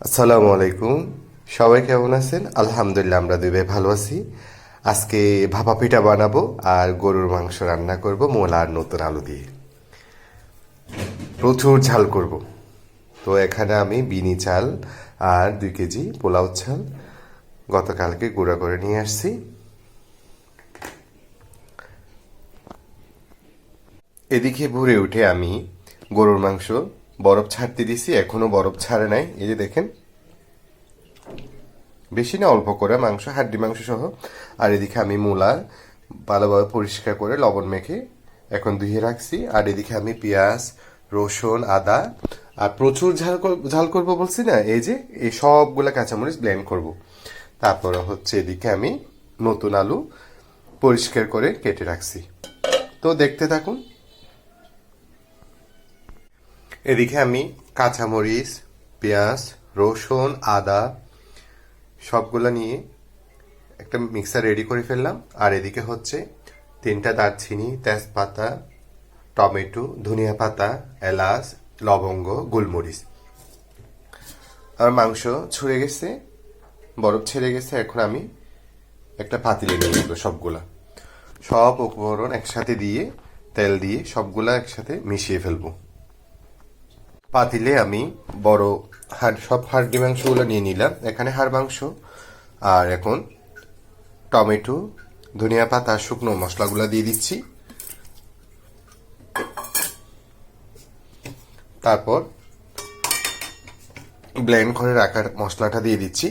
আসসালামু আলাইকুম। সবাই কেমন আছেন? আলহামদুলিল্লাহ, আমরা দুই ভাই ভালো আছি। আজকে ভাপা পিঠা বানাবো আর গরুর মাংস রান্না করব মূলা আর নতুন আলু দিয়ে। প্রচুর ঝাল করব। তো এখানে আমি বিনি চাল আর 2 কেজি পোলাও চাল গতকালকে গুঁড়া করে নিয়ে আসছি। এদিকে ভোরে উঠে আমি গরুর মাংস বরফ ছাড়তে দিছি, এখনো বরফ ছাড়ে নাই। এই যে দেখেন, বেশি না, অল্প করে মাংস, হাড্ডি মাংস সহ। আর এদিকে আমি মূলা ভালোভাবে পরিষ্কার করে লবণ মেখে এখন ধুয়ে রাখছি। আর এদিকে আমি পেঁয়াজ, রসুন, আদা আর প্রচুর ঝাল করব বলছি না, এই যে এই সবগুলা কাঁচামরিচ ব্লেন্ড করব। তারপরে হচ্ছে এদিকে আমি নতুন আলু পরিষ্কার করে কেটে রাখছি। তো দেখতে থাকুন। এদিকে আমি কাঁচামরিচ, পেঁয়াজ, রসুন, আদা সবগুলো নিয়ে একটা মিক্সার রেডি করে ফেললাম। আর এদিকে হচ্ছে 3টা দারচিনি, তেজপাতা, টমেটো, ধনিয়া পাতা, এলাচ, লবঙ্গ, গোলমরিচ। আর মাংস ছুঁড়ে গেছে, বরফ ছেড়ে গেছে। এখন আমি একটা পাতিলে নিয়ে নেব সবগুলা, সব উপকরণ একসাথে দিয়ে তেল দিয়ে সবগুলা একসাথে মিশিয়ে ফেলবো। পাতিলে আমি বড় সব হাড়ি মাংসগুলো নিয়ে নিলাম। এখানে হাড় মাংস। আর এখন টমেটো, ধনিয়া পাতা, শুকনো মশলাগুলো দিয়ে দিচ্ছি। তারপর ব্লেন্ড করে রাখার মশলাটা দিয়ে দিচ্ছি।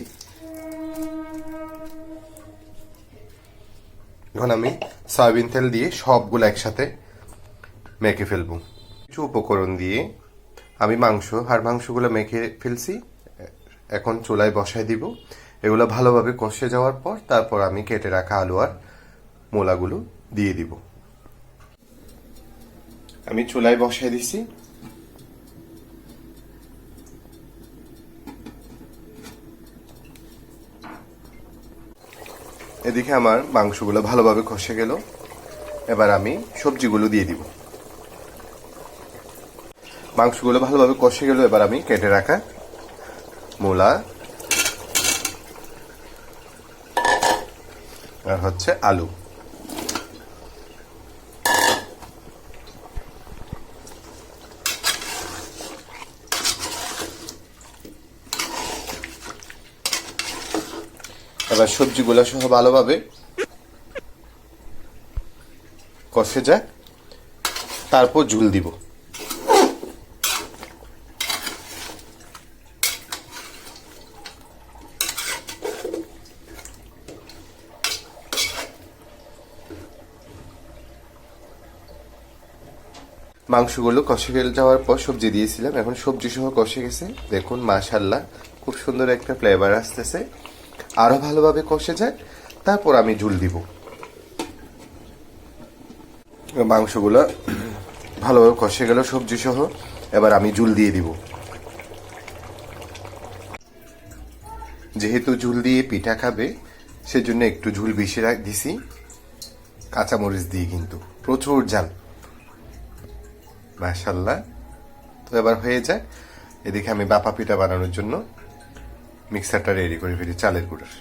এখন আমি সয়াবিন তেল দিয়ে সবগুলো একসাথে মেখে ফেলবো। কিছু উপকরণ দিয়ে আমি হাড় মাংসগুলো মেখে ফেলছি। এখন চুলায় বসাই দিব। এগুলো ভালোভাবে কষে যাওয়ার পর তারপর আমি কেটে রাখা আলু আর মূলাগুলো দিয়ে দিব। আমি চুলায় বসাই দিছি। এদিকে আমার মাংসগুলো ভালোভাবে কষে গেল। এবার আমি সবজিগুলো দিয়ে দিব। মাংসগুলো ভালোভাবে কষে গেল। এবার আমি কেটে রাখা মূলা আর হচ্ছে আলু, এবার সবজিগুলো সহ ভালোভাবে কষে যাক, তারপর ঝুল দিব। মাংসগুলো কষে যাওয়ার পর সবজি দিয়েছিলাম। এখন সবজি সহ কষে গেছে। দেখুন, মাশাআল্লাহ, খুব সুন্দর একটা ফ্লেভার আসতেছে। আরো ভালোভাবে কষে যায়, তারপর আমি ঝুল দিব। মাংসগুলো ভালোভাবে কষে গেল সবজি সহ। এবার আমি ঝুল দিয়ে দিব। যেহেতু ঝুল দিয়ে পিঠা খাবে, সেজন্য একটু ঝুল বেশি দিছি, কাঁচামরিচ দিয়ে, কিন্তু প্রচুর ঝাল। মাশাআল্লাহ। তো এবার হয়ে যায়। এদিকে আমি বাপা পিঠা বানানোর জন্য মিক্সারটা রেডি করে ফেলি চালের গুঁড়োর।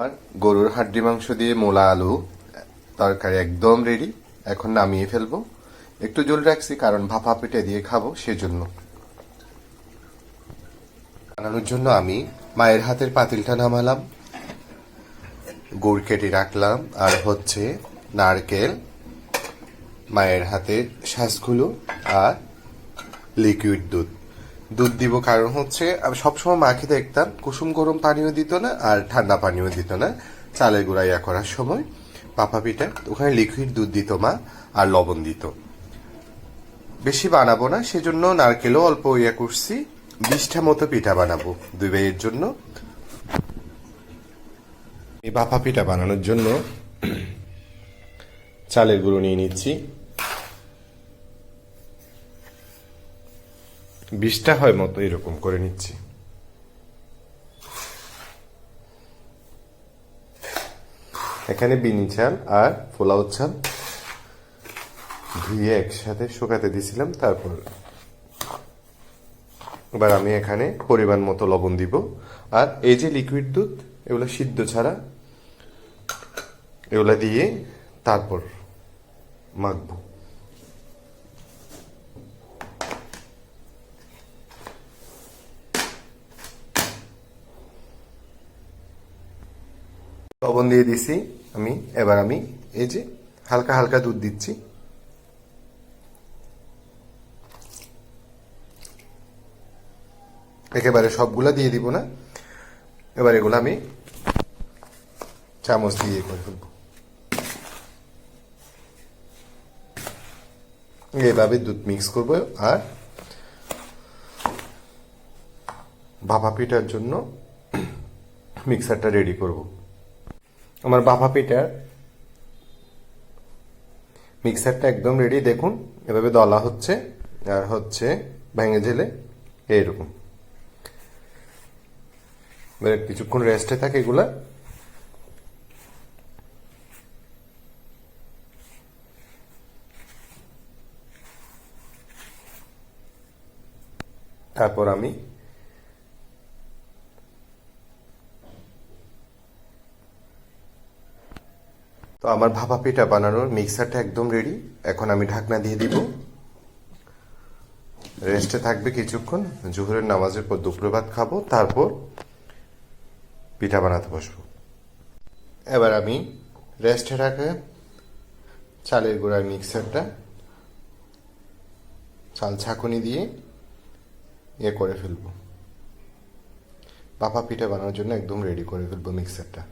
আর গরুর হাড্ডি মাংস দিয়ে মূলা আলু তরকারি একদম রেডি। এখন নামিয়ে ফেলবো। একটু জল রাখছি কারণ ভাপা পিঠা দিয়ে খাবো, সেজন্য। বানানোর জন্য আমি মায়ের হাতের পাতিলটা নামালাম, গুড় কেটে রাখলাম, আর হচ্ছে নারকেল, মায়ের হাতের শ্বাসগুলো আর লিকুইড দুধ দিব। কারণ হচ্ছে আমি সবসময় মাকে দেখতাম কুসুম গরম পানিও দিত না আর ঠান্ডা পানিও দিত না চালের গুঁড়া ইয়া করার সময় পাপা পিঠা। ওখানে লিকুইড দুধ দিত মা, আর লবণ দিত। বেশি বানাবো না, সেজন্য নারকেলও অল্প ইয়া করছি। 20টা মতো পিঠা বানাবো দুই ভাইয়ের জন্য। এই পাপা পিঠা বানানোর জন্য চালের গুঁড়ো নিয়ে নিচ্ছি। 20টা হয় মতো এরকম করে নিচ্ছি। এখানে বিনি চাল আর পোলাও চাল ধুয়ে একসাথে শুকাতে দিয়েছিলাম। তারপর এবার আমি এখানে পরিমাণ মতো লবণ দিব। আর এই যে লিকুইড দুধ, এগুলো সিদ্ধ ছাড়া, এগুলা দিয়ে তারপর মাখবো। লবণ দিয়ে দিছি আমি। এবার আমি এই যে হালকা হালকা দুধ দিচ্ছি। একেবারে সবগুলা দিয়ে দিব না, এবার এগুলো আমি চামচ দিয়ে করে ফেলবো। এইভাবে দুধ মিক্স করবো। আর ভাপা পিঠার জন্য মিক্সারটা রেডি করব। আমার ভাপা পিঠার মিক্সারটা একদম রেডি। দেখুন এভাবে দলা হচ্ছে আর হচ্ছে ভেঙে ঝেলে এইরকম। এবার কিছুক্ষণ রেস্টে থাকে এগুলা। তারপর আমি তো আমার ভাপা পিঠা বানানোর মিক্সারটা একদম রেডি। এখন আমি ঢাকনা দিয়ে দিব। রেস্টে থাকবে কিছুক্ষণ। জোহরের নামাজের পর দুপুরে ভাত খাবো, তারপর পিঠা বানাতে বসবো। এবার আমি রেস্টে রাখা চালের গুঁড়ার মিক্সারটা চাল ছাঁকুনি দিয়ে করে ফেলবো। ভাপা পিঠা বানানোর জন্য একদম রেডি করে ফেলবো মিক্সারটা।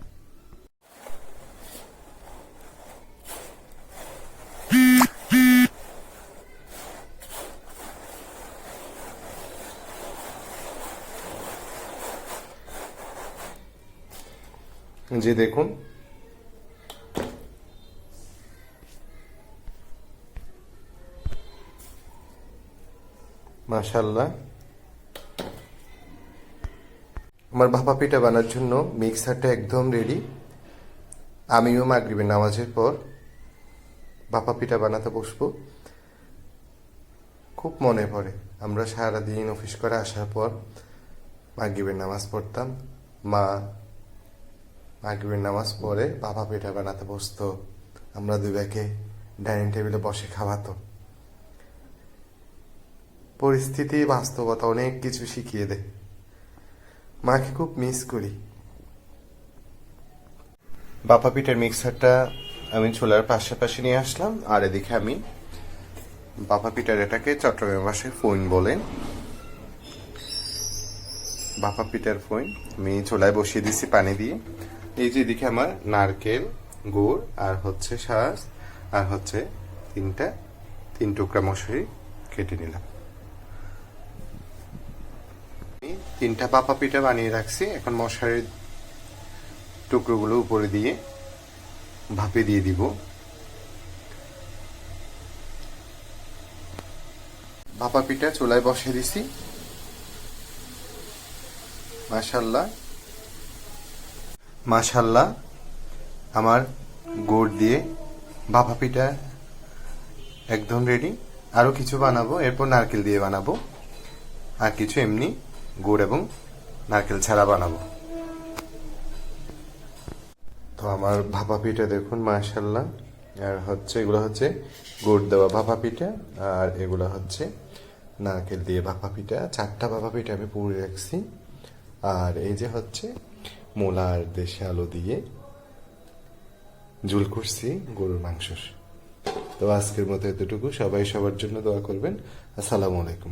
যে দেখুন মাশাআল্লাহ, আমার ভাপা পিঠা বানার জন্য মিক্সারটা একদম রেডি। আমিও মাগরিবের নামাজের পর ভাপা পিঠা বানাতে বসবো। খুব মনে পড়ে আমরা সারাদিন অফিস করে আসার পর মাগরিবের নামাজ পড়তাম। মা মাগরিবের নামাজ পড়ে ভাপা পিঠা বানাতে বসতো, আমরা দুই ভাইকে ডাইনিং টেবিলে বসে খাওয়াতো। পরিস্থিতি, বাস্তবতা অনেক কিছু শিখিয়ে দেয়। মাকে খুব মিস করি। ভাপা পিঠার মিক্সারটা আমি চুলার পাশাপাশি নিয়ে আসলাম। আর এদিকে আমি ভাপা পিঠার, এটাকে চট্টগ্রাম ভাষায় ফইন বলেন, ভাপা পিঠার ফইন আমি চুলায় বসিয়ে দিছি পানি দিয়ে। এই যে এদিকে আমার নারকেল, গুড় আর হচ্ছে শাঁস আর হচ্ছে তিন টুকরা মশারি কেটে নিলাম। তিনটা ভাপা পিঠা বানিয়ে রাখছি। এখন মশারির টুকরোগুলো উপরে দিয়ে ভাপে দিয়ে দিব। ভাপা পিঠা চুলায় বসিয়ে দিছি। মাশাআল্লাহ মাশাআল্লাহ, আমার গুড় দিয়ে ভাপা পিঠা একদম রেডি। আরো কিছু বানাবো, এরপর নারকেল দিয়ে বানাবো, আর কিছু এমনি গুড় এবং নারকেল ছাড়া বানাবো। তো আমার ভাপা পিঠা দেখুন মাশাআল্লাহ। আর হচ্ছে এগুলো হচ্ছে গুড় দেওয়া ভাপা পিঠা, আর এগুলো হচ্ছে নারকেল দিয়ে ভাপা পিঠা। 4টা ভাপা পিঠা আমি পুড়ে রাখছি। আর এই যে হচ্ছে মূলা আর দেশি আলু দিয়ে ঝুল করছি গরুর মাংস। তো আজকের মতো এতটুকু। সবাই সবার জন্য দোয়া করবেন। আসসালামু আলাইকুম।